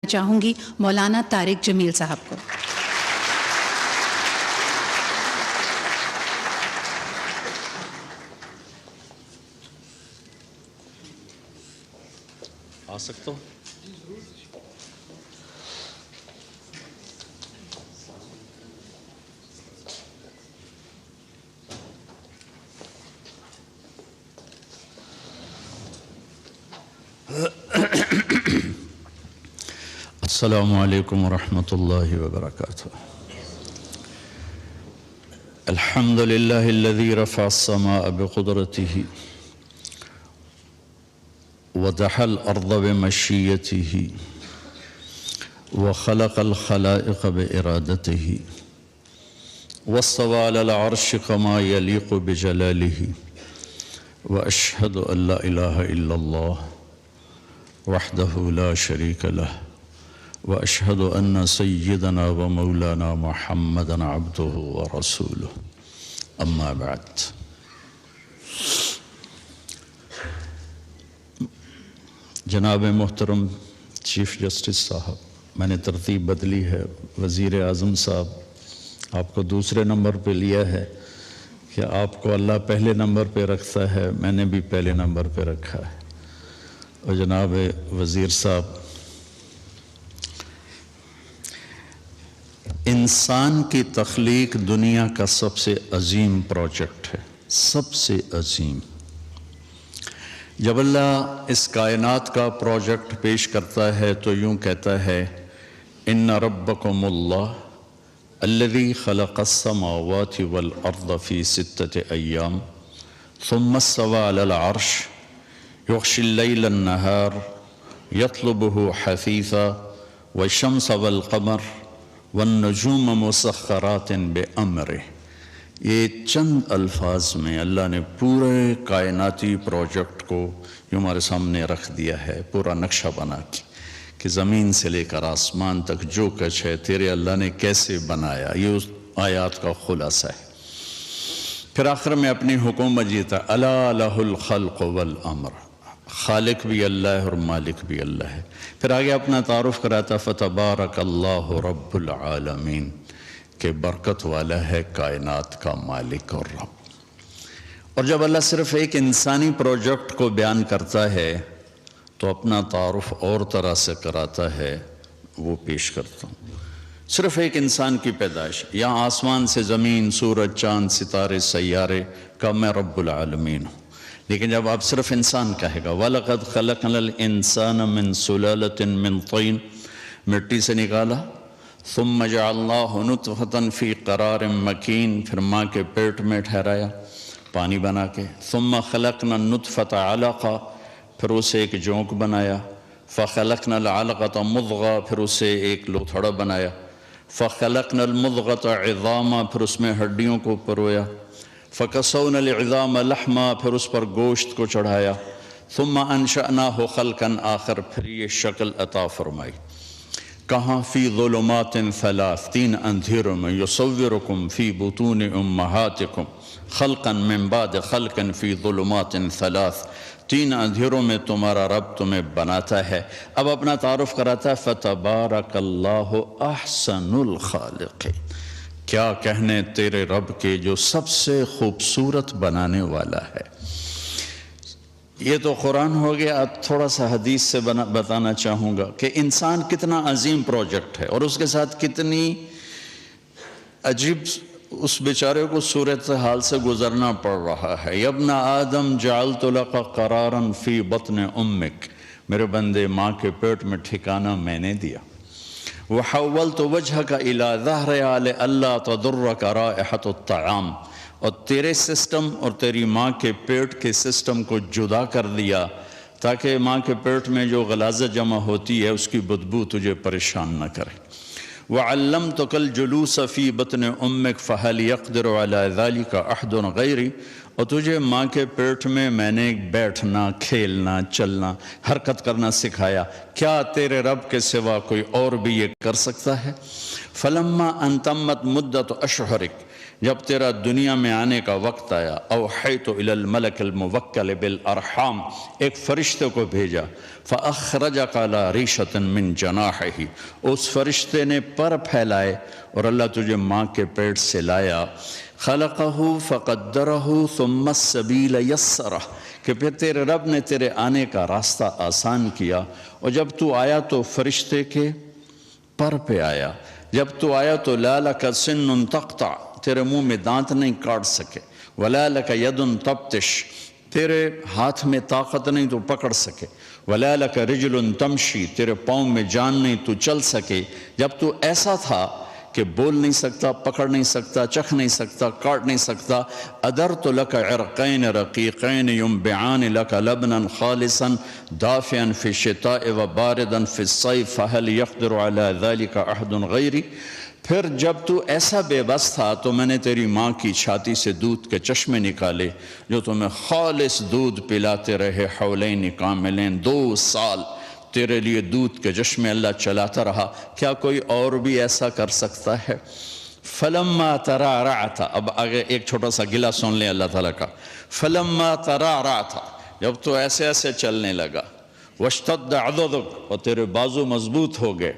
چاہوں گی مولانا طارق جمیل صاحب کو۔ آ سکتا ہوں؟ السلام علیکم ورحمۃ اللہ وبرکاتہ۔ الحمد للہ الذی رفع السماء بقدرته وضح الارض بمشیته وخلق الخلائق بارادته واستوى على العرش كما يليق بجلاله واشهد ان لا اله الا الله وحده لا شريك له واشهد ان سيدنا ومولانا محمدا عبده ورسوله اما بعد۔ جناب محترم چیف جسٹس صاحب، میں نے ترتیب بدلی ہے، وزیر اعظم صاحب آپ کو دوسرے نمبر پہ لیا ہے کہ آپ کو اللہ پہلے نمبر پہ رکھتا ہے، میں نے بھی پہلے نمبر پہ رکھا ہے۔ اور جناب وزیر صاحب، انسان کی تخلیق دنیا کا سب سے عظیم پروجیکٹ ہے، سب سے عظیم۔ جب اللہ اس کائنات کا پروجیکٹ پیش کرتا ہے تو یوں کہتا ہے ان ربکم اللہ الذی خلق السماوات والارض فی 6 ایام ثم استوى علی العرش یغشی اللیل النہار یطلبہ حثیثا والشمس والقمر والنجوم مسخرات بامرہ۔ یہ چند الفاظ میں اللہ نے پورے کائناتی پروجیکٹ کو یوں ہمارے سامنے رکھ دیا ہے، پورا نقشہ بنا کے کہ زمین سے لے کر آسمان تک جو کچھ ہے تیرے اللہ نے کیسے بنایا۔ یہ اس آیات کا خلاصہ ہے۔ پھر آخر میں اپنی حکومت جیتا الا لہ الخلق والامر، خالق بھی اللہ ہے اور مالک بھی اللہ ہے۔ پھر آگے اپنا تعارف کراتا فتبارک اللہ رب العالمین، کہ برکت والا ہے کائنات کا مالک اور رب۔ اور جب اللہ صرف ایک انسانی پروجیکٹ کو بیان کرتا ہے تو اپنا تعارف اور طرح سے کراتا ہے، وہ پیش کرتا ہوں۔ صرف ایک انسان کی پیدائش، یہاں آسمان سے زمین، سورج، چاند، ستارے، سیارے کا میں رب العالمین ہوں۔ لیکن جب آپ صرف انسان کہے گا وَلَقَدْ خَلَقْنَا الْإِنسَانَ مِنْ سُلَالَةٍ مِنْ طِينٍ، مٹی سے نکالا، ثم جعلناہ نطفۃ فی قرار مکین، پھر ماں کے پیٹ میں ٹھہرایا پانی بنا کے، ثم خلقنا النطفۃ علقہ، پھر اسے ایک جونک بنایا، فخلقنا العلقۃ مضغہ، پھر اسے ایک لوتھڑا بنایا، فخلقنا المضغۃ عظاما، پھر اس میں ہڈیوں کو پرویا، فکسونا العظام لحما، پھر اس پر گوشت کو چڑھایا، ثم انشأناہ خلقا آخر، پھر یہ شکل عطا فرمائی۔ کہاں فی ظلمات ثلاث، 3 اندھیروں میں، یصورکم فی بطون امہاتکم خلقا من بعد خلق فی ظلمات ثلاث، 3 اندھیروں میں تمہارا رب تمہیں بناتا ہے۔ اب اپنا تعارف کراتا ہے فتبارک اللہ احسن الخالقین، کیا کہنے تیرے رب کے جو سب سے خوبصورت بنانے والا ہے۔ یہ تو قرآن ہو گیا، اب تھوڑا سا حدیث سے بتانا چاہوں گا کہ انسان کتنا عظیم پروجیکٹ ہے اور اس کے ساتھ کتنی عجیب اس بیچارے کو صورتحال سے گزرنا پڑ رہا ہے۔ یا ابن آدم جعلت لک قرارا فی بطن امک، میرے بندے ماں کے پیٹ میں ٹھکانہ میں نے دیا۔ وحولت وجہک الی ظہرہا لئلا تضرک رائحۃ الطعام، اور تیرے سسٹم اور تیری ماں کے پیٹ کے سسٹم کو جدا کر دیا تاکہ ماں کے پیٹ میں جو غلاظت جمع ہوتی ہے اس کی بدبو تجھے پریشان نہ کرے۔ وعلمتک الجلوس فی بطن امک فہل یقدر علی ذلک احد غیری، اور تجھے ماں کے پیٹ میں نے بیٹھنا، کھیلنا، چلنا، حرکت کرنا سکھایا، کیا تیرے رب کے سوا کوئی اور بھی یہ کر سکتا ہے؟ فلما ان تمت مدت اشہرک، جب تیرا دنیا میں آنے کا وقت آیا، اوحیت الی الملک الموکل بالارحام، ایک فرشتے کو بھیجا، فاخرجک علی ریشۃ من جناحہ، اس فرشتے نے پر پھیلائے اور اللہ تجھے ماں کے پیٹ سے لایا، خلقہ فقدرہ ثم السبیل یسرہ، کہ پھر تیرے رب نے تیرے آنے کا راستہ آسان کیا، اور جب تو آیا تو فرشتے کے پر پہ آیا، جب تو آیا تو لا لک سن تقطع، تیرے منہ میں دانت نہیں کاٹ سکے، ولا لک ید تبطش، تیرے ہاتھ میں طاقت نہیں تو پکڑ سکے، ولا لک رجل تمشی، تیرے پاؤں میں جان نہیں تو چل سکے، جب تو ایسا تھا کہ بول نہیں سکتا، پکڑ نہیں سکتا، چکھ نہیں سکتا، کاٹ نہیں سکتا، ادرت لک عرقین رقیقین ینبعان لک لبنا خالصا دافعا فی الشتاء وباردا فی الصیف فهل یقدر علی ذلک احد غیری، پھر جب تو ایسا بے بس تھا تو میں نے تیری ماں کی چھاتی سے دودھ کے چشمے نکالے جو تمہیں خالص دودھ پلاتے رہے، حولین کاملین، 2 سال تیرے لیے دودھ کے چشمے اللہ چلاتا رہا، کیا کوئی اور بھی ایسا کر سکتا ہے؟ فلما ترعرعت، اب آگے ایک چھوٹا سا گلہ سن لیں اللہ تعالیٰ کا، فلما ترعرعت، جب تو ایسے ایسے چلنے لگا، واشتد عضدک، اور تیرے بازو مضبوط ہو گئے،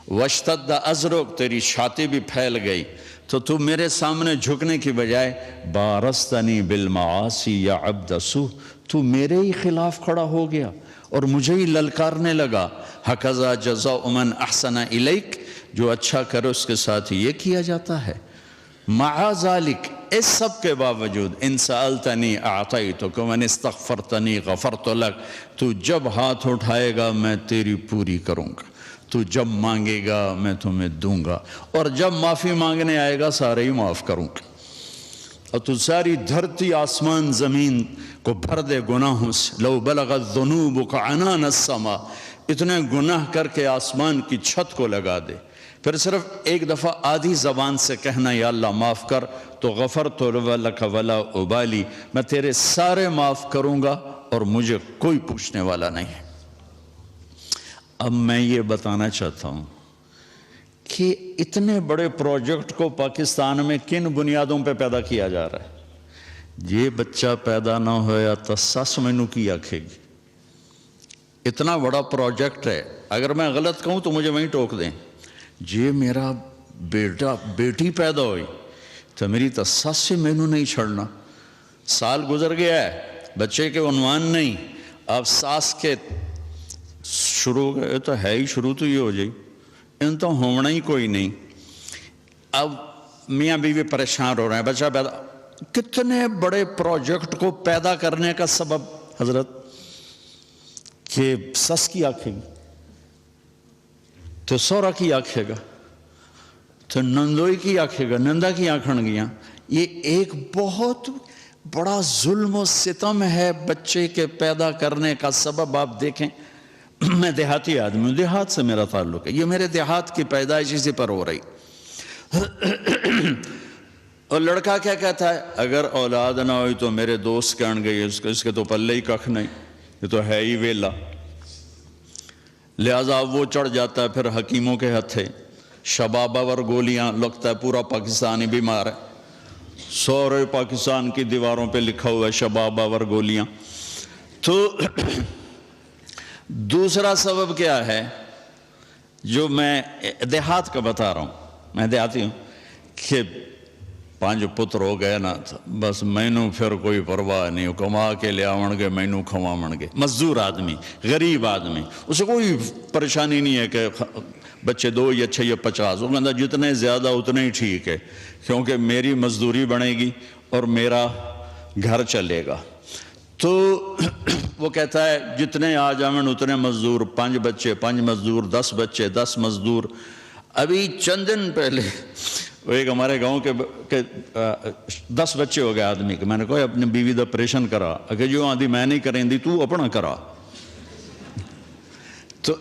واشتد ازرک، تیری چھاتی بھی پھیل گئی، تو میرے سامنے جھکنے کی بجائے بارستنی بالمعاصی یا عبد سو، تو میرے ہی خلاف کھڑا ہو گیا اور مجھے ہی للکارنے لگا، ہکذا جزاء من احسن الیک، جو اچھا کرے اس کے ساتھ یہ کیا جاتا ہے، مع ذالک، اس سب کے باوجود، ان سألتنی اعطیتک وان استغفرتنی غفرت لک، تو جب ہاتھ اٹھائے گا میں تیری پوری کروں گا، تو جب مانگے گا میں تمہیں دوں گا، اور جب معافی مانگنے آئے گا سارے ہی معاف کروں گا، اور تو ساری دھرتی آسمان زمین کو بھر دے گناہوں سے، لو بلغت ذنوبک عنان السماء، اتنے گناہ کر کے آسمان کی چھت کو لگا دے، پھر صرف ایک دفعہ آدھی زبان سے کہنا یا اللہ معاف کر، تو غفرت لک ولا ابالی، میں تیرے سارے معاف کروں گا اور مجھے کوئی پوچھنے والا نہیں ہے۔ اب میں یہ بتانا چاہتا ہوں کہ اتنے بڑے پروجیکٹ کو پاکستان میں کن بنیادوں پہ پیدا کیا جا رہا ہے؟ یہ بچہ پیدا نہ ہویا تو سس مینوں کی آکھے گی، اتنا بڑا پروجیکٹ ہے، اگر میں غلط کہوں تو مجھے وہیں ٹوک دیں، یہ میرا بیٹا بیٹی پیدا ہوئی تو میری تو سس سے مینوں نہیں چھڑنا، سال گزر گیا ہے، بچے کے عنوان نہیں، اب ساس کے شروع گئے تو ہے ہی، شروع تو یہ ہو جائے، ان تو ہونا ہی کوئی نہیں، اب میاں بیوی پریشان ہو رہے ہیں، بچہ پیدا، کتنے بڑے پروجیکٹ کو پیدا کرنے کا سبب حضرت کہ سس کی آکھے گی تو سورا کی آکھے گا تو نندوئی کی آکھے گا، نندا کی آکھن گیاں، یہ ایک بہت بڑا ظلم و ستم ہے بچے کے پیدا کرنے کا سبب۔ آپ دیکھیں، میں دیہاتی آدمی ہوں، دیہات سے میرا تعلق ہے، یہ میرے دیہات کی پیدائش اسی پر ہو رہی، اور لڑکا کیا کہتا ہے، اگر اولاد نہ ہوئی تو میرے دوست کہن گئی اس کے تو پلے ہی ککھ نہیں، یہ تو ہے ہی ویلا، لہٰذا وہ چڑھ جاتا ہے پھر حکیموں کے ہتھے، شباباور گولیاں، لگتا ہے پورا پاکستانی بیمار ہے، سورے پاکستان کی دیواروں پہ لکھا ہوا ہے شباباور گولیاں۔ تو دوسرا سبب کیا ہے جو میں دیہات کا بتا رہا ہوں، میں دیہاتی ہوں، کہ 5 پتر ہو گئے نا بس مینوں پھر کوئی پرواہ نہیں، کما کے لے آون گے مینوں کھواون گے، مزدور آدمی، غریب آدمی، اسے کوئی پریشانی نہیں ہے کہ بچے 2 یا 6 یا 50، وہ کہتا جتنے زیادہ اتنے ہی ٹھیک ہے، کیونکہ میری مزدوری بڑھے گی اور میرا گھر چلے گا۔ تو وہ کہتا ہے جتنے آ جاون اتنے مزدور، 5 بچے 5 مزدور، 10 بچے 10 مزدور۔ ابھی چند دن پہلے وہ ایک ہمارے گاؤں کے 10 بچے ہو گئے آدمی کے، میں نے کہا اپنی بیوی دا آپریشن کرا، اگر جو آدھی میں نہیں کریں دی تو اپنا کرا۔ تو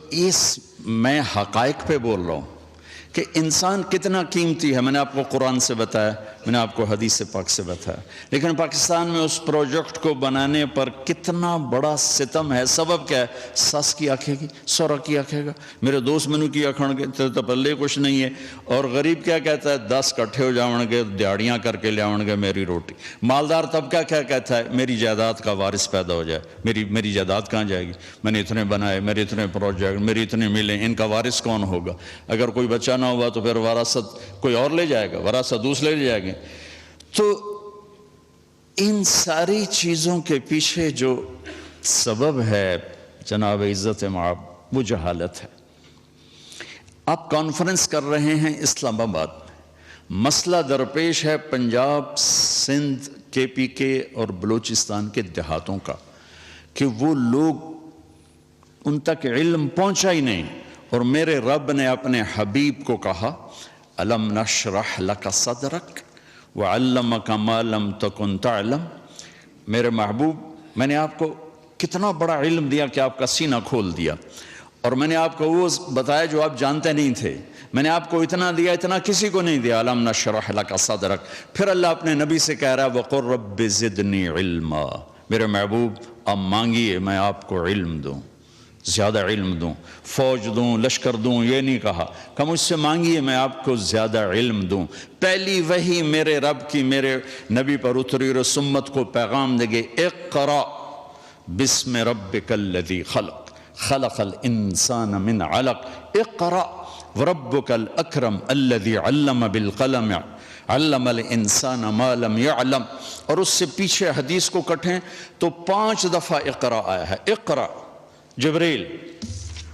میں حقائق پہ بول رہا ہوں کہ انسان کتنا قیمتی ہے، میں نے آپ کو قرآن سے بتایا میں نے آپ کو حدیث پاک سے بتایا. لیکن پاکستان میں اس پروجیکٹ کو بنانے پر کتنا بڑا ستم ہے. سبب کیا ہے؟ ساس کی آکھے گی، سورا کی آکھے گا، میرے دوست منو کی آکھن گے تو پلے کچھ نہیں ہے. اور غریب کیا کہتا ہے؟ 10 کٹھے ہو جاؤں گے، دیہڑیاں کر کے لے آؤں گے میری روٹی. مالدار طبقہ کیا کہتا ہے؟ میری جائیداد کا وارث پیدا ہو جائے. میری جائیداد کہاں جائے گی؟ میں نے اتنے بنائے، میرے اتنے پروجیکٹ، میری اتنے ملے، ان کا وارث کون ہوگا؟ اگر کوئی بچہ نہ ہوا تو پھر وراثت کوئی اور لے جائے گا، وراثت دوسرے لے جائے گے. تو ان ساری چیزوں کے پیچھے جو سبب ہے جناب عزت مآب وہ جہالت ہے. آپ کانفرنس کر رہے ہیں اسلام آباد میں، مسئلہ درپیش ہے پنجاب، سندھ، کے پی کے اور بلوچستان کے دیہاتوں کا کہ وہ لوگ ان تک علم پہنچا ہی نہیں. اور میرے رب نے اپنے حبیب کو کہا الم نشرح لک صدرک وعلمک ما لم تکن تعلم. میرے محبوب، میں نے آپ کو کتنا بڑا علم دیا کہ آپ کا سینہ کھول دیا، اور میں نے آپ کو وہ بتایا جو آپ جانتے نہیں تھے. میں نے آپ کو اتنا دیا، اتنا کسی کو نہیں دیا. الم نشرح لک صدرک. پھر اللہ اپنے نبی سے کہہ رہا ہے وقل رب زدنی علما. میرے محبوب آپ مانگیے میں آپ کو علم دوں، زیادہ علم دوں، فوج دوں، لشکر دوں. یہ نہیں کہا کہ مجھ سے مانگیے میں آپ کو زیادہ علم دوں. پہلی وحی میرے رب کی میرے نبی پر اتری اور سمت کو پیغام دے گے اقرأ بسم ربک الذی خلق خلق الانسان من علق اقرأ وربک الاکرم الذی علم بالقلم علم الانسان ما لم يعلم. اور اس سے پیچھے حدیث کو کٹیں تو 5 دفعہ اقرأ آیا ہے. اقرأ جبریل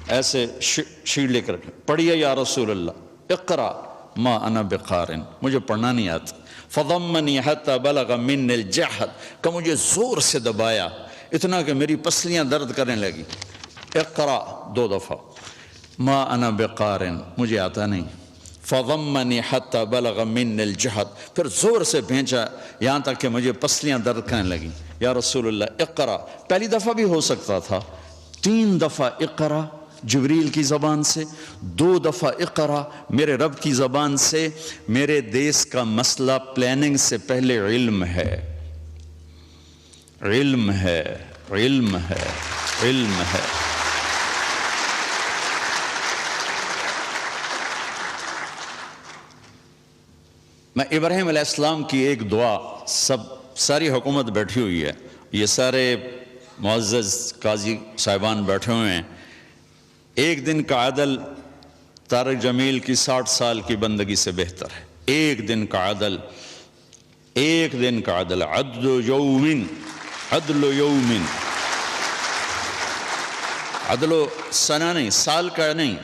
ایسے شیٹ لے کر پڑھیے یا رسول اللہ. اقرأ ما انا بقارن، مجھے پڑھنا نہیں آتا. فضمنی حتی بلغ من الجہد، کہ مجھے زور سے دبایا اتنا کہ میری پسلیاں درد کرنے لگی. اقرأ 2 دفعہ. ما انا بقارن، مجھے آتا نہیں. فضمنی حتی بلغ من الجہد، پھر زور سے بھینچا یہاں تک کہ مجھے پسلیاں درد کرنے لگیں. یا رسول اللہ اقرأ. پہلی دفعہ بھی ہو سکتا تھا. 3 دفعہ اقرأ جبریل کی زبان سے، 2 دفعہ اقرأ میرے رب کی زبان سے. میرے دیس کا مسئلہ پلاننگ سے پہلے علم ہے، علم ہے، علم ہے، علم ہے. میں ابراہیم علیہ السلام کی ایک دعا، ساری حکومت بیٹھی ہوئی ہے، یہ سارے معزز قاضی صاحبان بیٹھے ہوئے ہیں. ایک دن کا عدل طارق جمیل کی 60 سال کی بندگی سے بہتر ہے. ایک دن کا عدل، ایک دن کا عدل. عدل یومن، عدل یومن، عدل و سنہ نہیں، سال کا نہیں،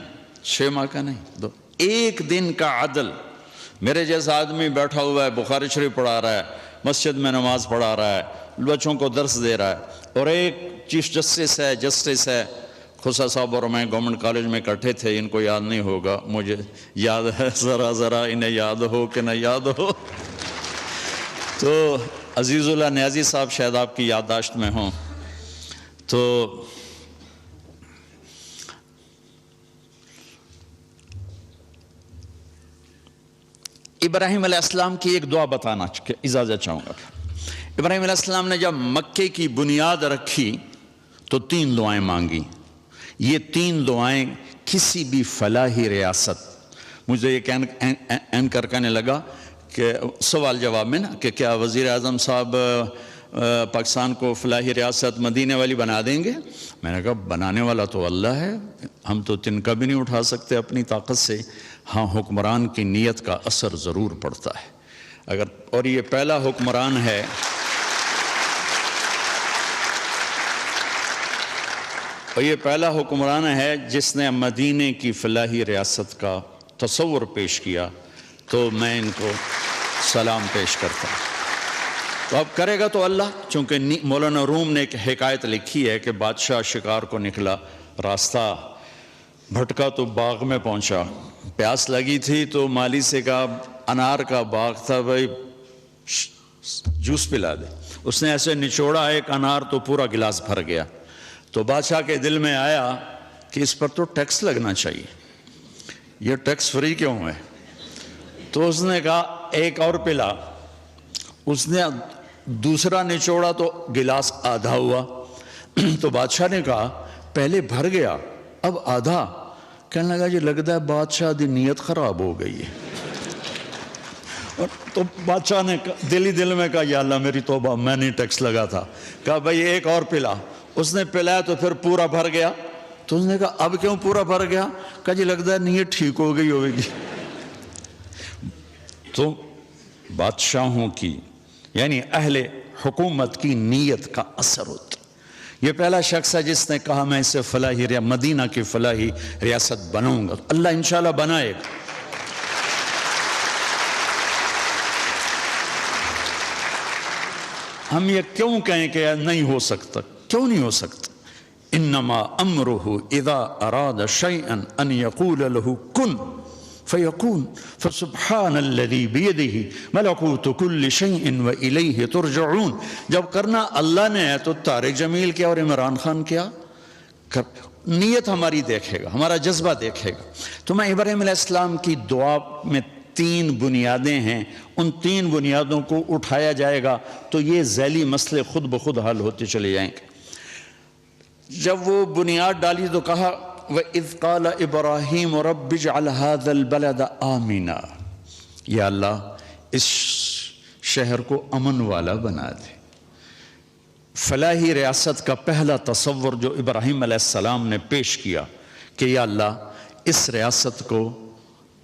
6 ماہ کا نہیں، ایک دن کا عدل. میرے جیسا آدمی بیٹھا ہوا ہے، بخاری شریف پڑھا رہا ہے، مسجد میں نماز پڑھا رہا ہے، بچوں کو درس دے رہا ہے، اور ایک چیف جسٹس ہے. خسا صاحب اور میں گورنمنٹ کالج میں اکٹھے تھے، ان کو یاد نہیں ہوگا، مجھے یاد ہے ذرا انہیں یاد ہو کہ نہ یاد ہو. تو عزیز اللہ نیازی صاحب شاید آپ کی یادداشت میں ہوں. تو ابراہیم علیہ السلام کی ایک دعا بتانا اجازت چاہوں گا. ابراہیم علیہ السلام نے جب مکے کی بنیاد رکھی تو 3 دعائیں مانگی. یہ 3 دعائیں کسی بھی فلاحی ریاست، مجھے یہ اینکر کہنے لگا کہ سوال جواب میں نا کہ کیا وزیر اعظم صاحب پاکستان کو فلاحی ریاست مدینے والی بنا دیں گے؟ میں نے کہا بنانے والا تو اللہ ہے، ہم تو تنکا بھی نہیں اٹھا سکتے اپنی طاقت سے. ہاں حکمران کی نیت کا اثر ضرور پڑتا ہے. اگر اور یہ پہلا حکمران ہے جس نے مدینے کی فلاحی ریاست کا تصور پیش کیا، تو میں ان کو سلام پیش کرتا ہوں. تو اب کرے گا تو اللہ. چونکہ مولانا روم نے ایک حکایت لکھی ہے کہ بادشاہ شکار کو نکلا، راستہ بھٹکا تو باغ میں پہنچا، پیاس لگی تھی تو مالی سے کہا انار کا باغ تھا، بھائی جوس پلا دے. اس نے ایسے نچوڑا ایک انار تو پورا گلاس بھر گیا. تو بادشاہ کے دل میں آیا کہ اس پر تو ٹیکس لگنا چاہیے، یہ ٹیکس فری کیوں ہے؟ تو اس نے کہا ایک اور پلا. اس نے دوسرا نچوڑا تو گلاس آدھا ہوا تو بادشاہ نے کہا پہلے بھر گیا اب آدھا. کہنے لگا جی لگتا ہے بادشاہ دی نیت خراب ہو گئی ہے. تو بادشاہ نے دل ہی دل میں کہا یا اللہ میری توبہ، میں نہیں ٹیکس لگا تھا. کہا بھائی ایک اور پلا. اس نے پلایا تو پھر پورا بھر گیا. تو اس نے کہا اب کیوں پورا بھر گیا؟ کہا جی لگتا ہے نیت ٹھیک ہو گئی ہوگی. تو بادشاہوں کی یعنی اہل حکومت کی نیت کا اثر ہوتا. یہ پہلا شخص ہے جس نے کہا میں اسے فلاحی مدینہ کی فلاحی ریاست بناؤں گا. اللہ انشاءاللہ بنائے گا. ہم یہ کیوں کہیں کہ نہیں ہو سکتا؟ کیوں نہیں ہو سکتا؟ انما امرہ اذا اراد شیئا ان یقول له کن فیکون فسبحان الذی بیدہ ملکوت کل شیء والیہ ترجعون. جب کرنا اللہ نے ہے تو طارق جمیل کیا اور عمران خان کیا؟ نیت ہماری دیکھے گا، ہمارا جذبہ دیکھے گا. تو میں ابراہیم علیہ السلام کی دعا میں 3 بنیادیں ہیں، ان 3 بنیادوں کو اٹھایا جائے گا تو یہ ذیلی مسئلے خود بخود حل ہوتے چلے جائیں گے. جب وہ بنیاد ڈالی تو کہا وَإِذْ قَالَ إِبْرَاهِيمُ رَبِّ اجْعَلْ هَذَا الْبَلَدَ آمِنًا. یا اللہ اس شہر کو امن والا بنا دے. فلاحی ریاست کا پہلا تصور جو ابراہیم علیہ السلام نے پیش کیا کہ یا اللہ اس ریاست کو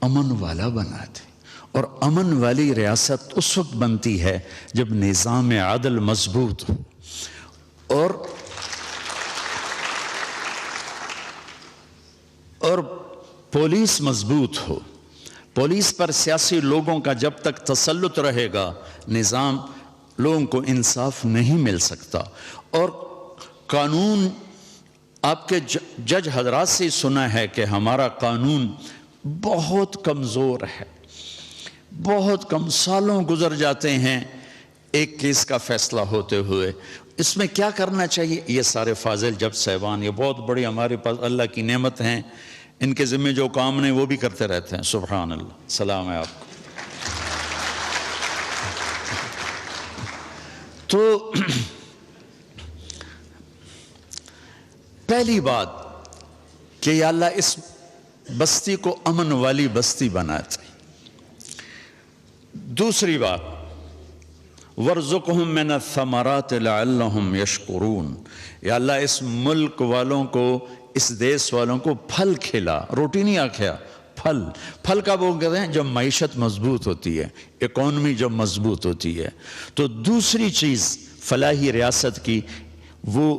امن والا بنا دے. اور امن والی ریاست اس وقت بنتی ہے جب نظام عدل مضبوط ہو اور پولیس مضبوط ہو. پولیس پر سیاسی لوگوں کا جب تک تسلط رہے گا نظام لوگوں کو انصاف نہیں مل سکتا. اور قانون آپ کے جج حضرات سے سنا ہے کہ ہمارا قانون بہت کمزور ہے، بہت کم سالوں گزر جاتے ہیں ایک کیس کا فیصلہ ہوتے ہوئے. اس میں کیا کرنا چاہیے؟ یہ سارے فاضل جج صاحبان یہ بہت بڑی ہمارے پاس اللہ کی نعمت ہیں، ان کے ذمہ جو کام نہیں وہ بھی کرتے رہتے ہیں. سبحان اللہ. سلام ہے آپ کو. تو پہلی بات کہ یا اللہ اس بستی کو امن والی بستی بناتے. دوسری بات وَارْزُقْهُم مِّنَ الثَّمَرَاتِ لَعَلَّهُمْ يَشْكُرُونَ. یا اللہ اس ملک والوں کو، اس دیس والوں کو پھل کھلا، روٹی نہیں آکھیا، پھل کا وہ کہتے ہیں جب معیشت مضبوط ہوتی ہے، اکانومی جب مضبوط ہوتی ہے. تو دوسری چیز فلاحی ریاست کی وہ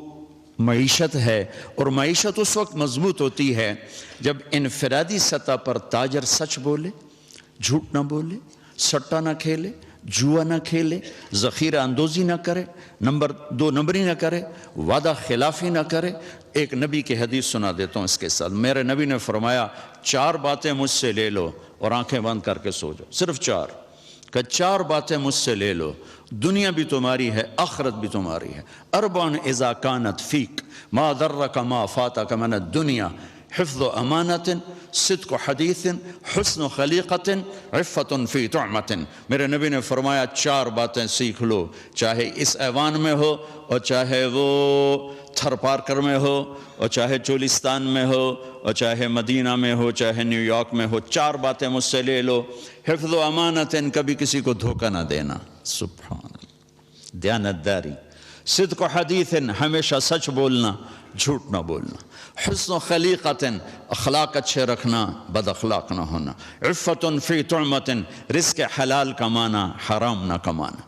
معیشت ہے. اور معیشت اس وقت مضبوط ہوتی ہے جب انفرادی سطح پر تاجر سچ بولے، جھوٹ نہ بولے، سٹا نہ کھیلے، جوا نہ کھیلے، ذخیرہ اندوزی نہ کرے، دو نمبری نہ کرے، وعدہ خلافی نہ کرے. ایک نبی کی حدیث سنا دیتا ہوں اس کے ساتھ. میرے نبی نے فرمایا 4 باتیں مجھ سے لے لو اور آنکھیں بند کر کے سو جاؤ. صرف 4 کہ 4 باتیں مجھ سے لے لو، دنیا بھی تمہاری ہے، آخرت بھی تمہاری ہے. 4 اذا کانت فیک ما ضرک ما فاتک من الدنیا حفظ امانت صدق حدیث حسن خلیقت عفت فی طعمت. میرے نبی نے فرمایا 4 باتیں سیکھ لو، چاہے اس ایوان میں ہو اور چاہے وہ تھر پارکر میں ہو اور چاہے چولستان میں ہو اور چاہے مدینہ میں ہو چاہے نیو یارک میں ہو. 4 باتیں مجھ سے لے لو. حفظ و امانت، کبھی کسی کو دھوکہ نہ دینا، سبحان اللہ، دیانتداری. صدق و حدیث، ہمیشہ سچ بولنا، جھوٹ نہ بولنا. حسن و خلیقت، اخلاق اچھے رکھنا، بد اخلاق نہ ہونا. عفت فی طعمت، رزق حلال کمانا، حرام نہ کمانا.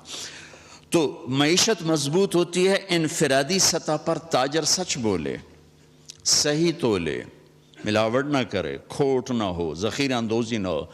تو معیشت مضبوط ہوتی ہے انفرادی سطح پر تاجر سچ بولے، صحیح تولے، ملاوٹ نہ کرے، کھوٹ نہ ہو، ذخیرہ اندوزی نہ ہو.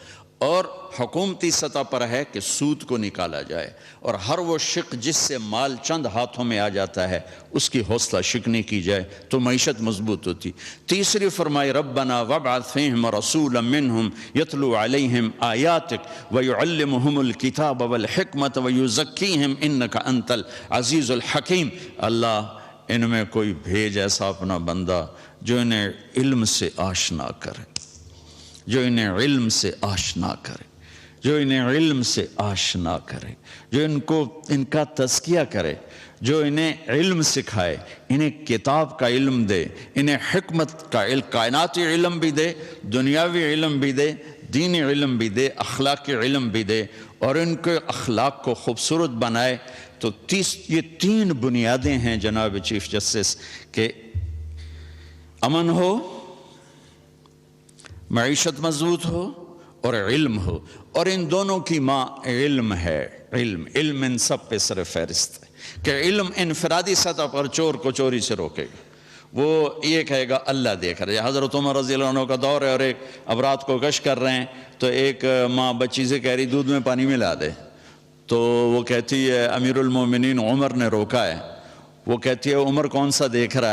اور حکومتی سطح پر ہے کہ سود کو نکالا جائے اور ہر وہ شق جس سے مال چند ہاتھوں میں آ جاتا ہے اس کی حوصلہ شکنی کی جائے تو معیشت مضبوط ہوتی. تیسری فرمائی ربنا وابعث فیہم رسولا منہم یتلو علیہم آیاتک ویعلمہم الکتاب والحکمت ویزکیہم انک انت العزیز الحکیم. اللہ ان میں کوئی بھیج ایسا اپنا بندہ جو انہیں علم سے آشنا کرے، جو انہیں علم سے آشنا کرے. جو انہیں علم سے آشنا کرے، جو ان کا تزکیہ کرے، جو انہیں علم سکھائے، انہیں کتاب کا علم دے، انہیں حکمت کا کائناتی علم بھی دے، دنیاوی علم بھی دے، دینی علم بھی دے، اخلاقی علم بھی دے، اور ان کے اخلاق کو خوبصورت بنائے۔ تو یہ 3 بنیادیں ہیں جناب چیف جسٹس، کہ امن ہو، معیشت مضبوط ہو، اور علم ہو، اور ان دونوں کی ماں علم ہے۔ علم ان سب پہ سر فہرست ہے، کہ علم انفرادی سطح پر چور کو چوری سے روکے گا، وہ یہ کہے گا اللہ دیکھ رہا ہے۔ حضرت عمر رضی اللہ عنہ کا دور ہے، اور ایک اب رات کو گشت کر رہے ہیں، تو ایک ماں بچی سے کہہ رہی دودھ میں پانی ملا دے، تو وہ کہتی ہے امیر المومنین عمر نے روکا ہے، وہ کہتی ہے عمر کون سا دیکھ رہا ہے؟